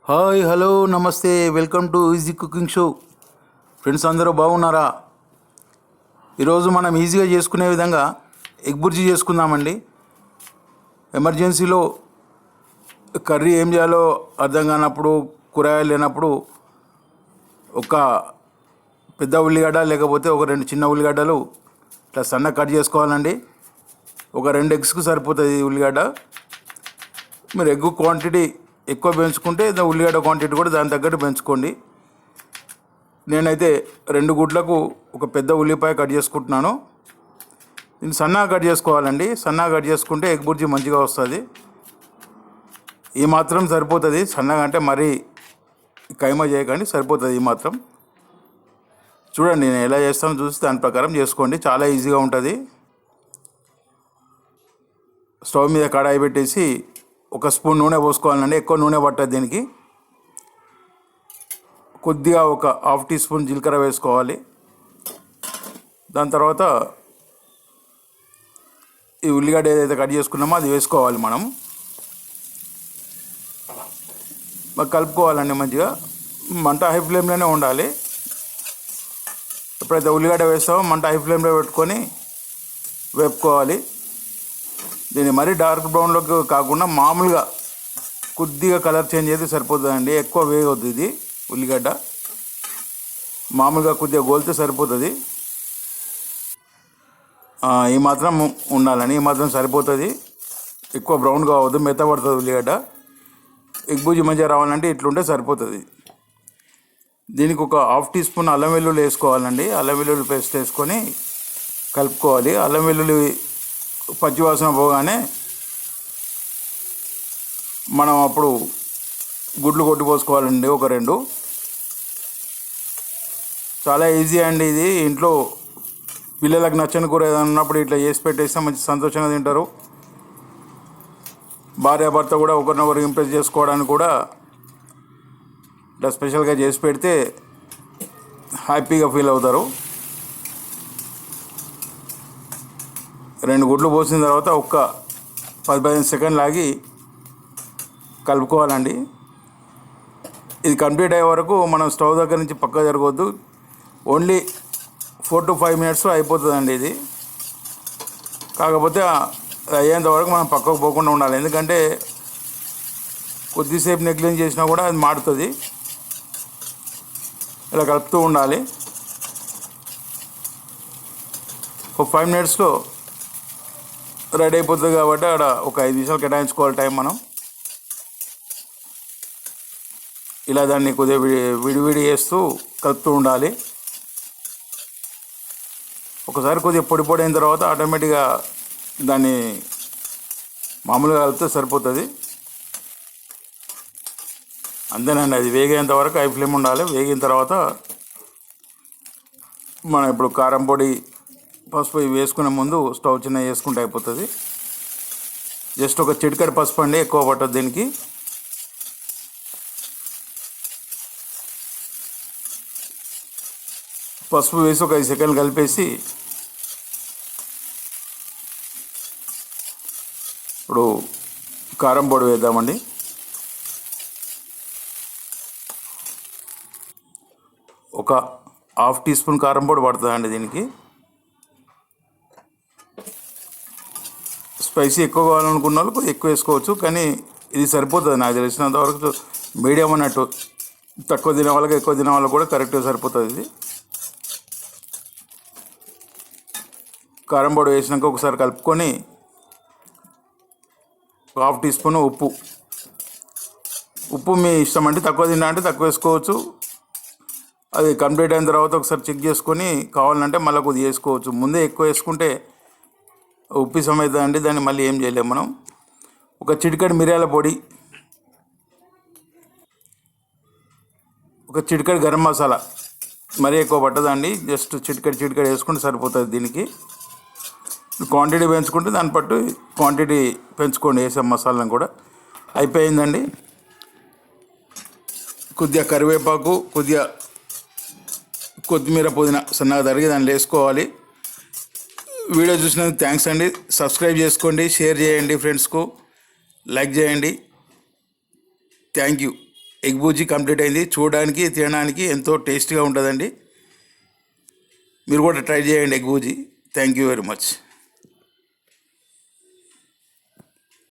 Hi hello నమస్తే welcome to easy cooking show. Friends అందరూ బాగున్నారా? ఈరోజు మనం ఈజీగా చేసుకునే విధంగా ఎగ్ బుర్జీ చేసుకుందామండి. ఎమర్జెన్సీలో కర్రీ ఏం చేయాలో అర్థం కానప్పుడు, కూరగాయలు లేనప్పుడు ఒక పెద్ద ఉల్లిగడ్డ లేకపోతే ఒక 2 చిన్న ఉల్లిగడ్డలు ఇట్లా సన్న కట్ చేసుకోవాలండి. ఒక 2 ఎగ్స్కి సరిపోతుంది ఉల్లిగడ్డ. మీరు ఎగ్ క్వాంటిటీ ఎక్కువ పెంచుకుంటే ఉల్లిగడ్డ క్వాంటిటీ కూడా దాని తగ్గట్టు పెంచుకోండి. నేనైతే 2 గుడ్లకు ఒక పెద్ద ఉల్లిపాయ కట్ చేసుకుంటున్నాను. దీన్ని సన్నగా కట్ చేసుకోవాలండి. సన్నగా కట్ చేసుకుంటే ఎగ్ బుర్జీ మంచిగా వస్తుంది. ఈ మాత్రం సరిపోతుంది. సన్నగా అంటే మరీ కైమా చేయకండి, సరిపోతుంది ఈ మాత్రం. చూడండి నేను ఎలా చేస్తానో చూసి దాని ప్రకారం చేసుకోండి. చాలా ఈజీగా ఉంటుంది. స్టవ్ మీద కడాయి పెట్టేసి 1 స్పూన్ నూనె పోసుకోవాలండి. ఎక్కువ నూనె పట్టదు దీనికి. కొద్దిగా ఒక 1/2 టీ స్పూన్ జీలకర్ర వేసుకోవాలి. దాని తర్వాత ఈ ఉల్లిగడ్డ ఏదైతే కట్ చేసుకున్నామో అది వేసుకోవాలి. మనం కలుపుకోవాలండి మంచిగా. మంట హై ఫ్లేమ్లోనే ఉండాలి. ఎప్పుడైతే ఉల్లిగడ్డ వేస్తామో మంట హై ఫ్లేమ్లో పెట్టుకొని వేపుకోవాలి. దీన్ని మరీ డార్క్ బ్రౌన్లోకి కాకుండా మామూలుగా కొద్దిగా కలర్ చేంజ్ అయితే సరిపోతుందండి. ఎక్కువ వేయవద్దు ఇది ఉల్లిగడ్డ. మామూలుగా కొద్దిగా గోలితే సరిపోతుంది. ఈ మాత్రం ఉండాలని, ఈ మాత్రం సరిపోతుంది. ఎక్కువ బ్రౌన్ కావద్దు, మెత్తబడుతుంది ఉల్లిగడ్డ. ఎగ్ బుర్జీ మంచిగా రావాలంటే ఇట్లుంటే సరిపోతుంది. దీనికి ఒక 1/2 టీ స్పూన్ అల్లం వెల్లుల్లి వేసుకోవాలండి. అల్లం వెల్లుల్లి పేస్ట్ వేసుకొని కలుపుకోవాలి. అల్లం వెల్లుల్లి పచ్చివాసన పోగానే మనం అప్పుడు గుడ్లు కొట్టిపోసుకోవాలండి. ఒక 2. చాలా ఈజీ అండి ఇది. ఇంట్లో పిల్లలకు నచ్చని కూర ఏదైనా ఉన్నప్పుడు ఇట్లా చేసి పెట్టేస్తే మంచి సంతోషంగా తింటారు. భార్యాభర్త కూడా ఒకరినొకరు ఇంప్రెస్ చేసుకోవడానికి కూడా ఇట్లా స్పెషల్గా చేసి పెడితే హ్యాపీగా ఫీల్ అవుతారు. 2 గుడ్లు పోసిన తర్వాత ఒక 10-15 సెకండ్లు ఆగి కలుపుకోవాలండి. ఇది కంప్లీట్ అయ్యే వరకు మనం స్టవ్ దగ్గర నుంచి పక్క జరగవద్దు. ఓన్లీ 4 to 5 మినిట్స్లో అయిపోతుందండి ఇది. కాకపోతే అయ్యేంత వరకు మనం పక్కకు పోకుండా ఉండాలి. ఎందుకంటే కొద్దిసేపు నెగ్లెక్ట్ చేసినా కూడా అది మాడుతుంది. ఇలా కలుపుతూ ఉండాలి. ఒక 5 మినిట్స్లో రెడీ అయిపోతుంది. కాబట్టి అక్కడ ఒక 5 నిమిషాలు కేటాయించుకోవాలి టైం మనం. ఇలా దాన్ని కొద్దిగా విడివిడి చేస్తూ కలుపుతూ ఉండాలి. ఒకసారి కొద్దిగా పొడి అయిన తర్వాత ఆటోమేటిక్గా దాన్ని మామూలుగా కలిపితే సరిపోతుంది. అంతేనండి. అది వేగేంత వరకు హై ఫ్లేమ్ ఉండాలి. వేగిన తర్వాత మనం ఇప్పుడు కారం పొడి, పసుపు ఇవి వేసుకునే ముందు స్టవ్ చిన్న వేసుకుంటే అయిపోతుంది. జస్ట్ ఒక చిటికెడు పసుపు అండి, ఎక్కువ పట్టదు దీనికి. పసుపు వేసి ఒక 5 సెకండ్లు కలిపేసి ఇప్పుడు కారం పొడి వేద్దామండి. ఒక 1/2 టీ స్పూన్ కారం పొడి పడుతుందండి దీనికి. స్పైసీ ఎక్కువ కావాలనుకున్న వాళ్ళు కొద్దిగా ఎక్కువ వేసుకోవచ్చు, కానీ ఇది సరిపోతుంది నాకు తెలిసినంత వరకు. మీడియం అన్నట్టు, తక్కువ తినే వాళ్ళకి ఎక్కువ తినే వాళ్ళకి కూడా కరెక్ట్గా సరిపోతుంది ఇది. కారం పొడి వేసినాక ఒకసారి కలుపుకొని 1/2 టీ స్పూన్ ఉప్పు మీ ఇష్టం అండి. తక్కువ తిన్నా అంటే తక్కువ వేసుకోవచ్చు. అది కంప్లీట్ అయిన తర్వాత ఒకసారి చెక్ చేసుకొని కావాలంటే మళ్ళీ కొద్దిగా వేసుకోవచ్చు. ముందే ఎక్కువ వేసుకుంటే ఉప్పు సమేతండి, దాన్ని మళ్ళీ ఏం చేయలేము మనం. ఒక చిటికెడు మిరియాల పొడి, ఒక చిటికెడు గరం మసాలా, మరీ ఎక్కువ పట్టదండి. జస్ట్ చిటికెడు వేసుకుంటే సరిపోతుంది దీనికి. క్వాంటిటీ పెంచుకుంటే దాన్ని పట్టు క్వాంటిటీ పెంచుకోండి వేసే మసాలాను కూడా. అయిపోయిందండి. కొద్దిగా కరివేపాకు, కొద్దిగా కొత్తిమీర, పుదీనా సన్నగా తరిగి దాన్ని వేసుకోవాలి. వీడియో చూసినందుకు థ్యాంక్స్ అండి. సబ్స్క్రైబ్ చేసుకోండి, షేర్ చేయండి, ఫ్రెండ్స్కు లైక్ చేయండి. Thank you. Egg Buzi complete అయింది. చూడడానికి తినడానికి ఎంతో టేస్టీగా ఉంటుందండి. మీరు కూడా ట్రై చేయండి egg Buzi. Thank you very much.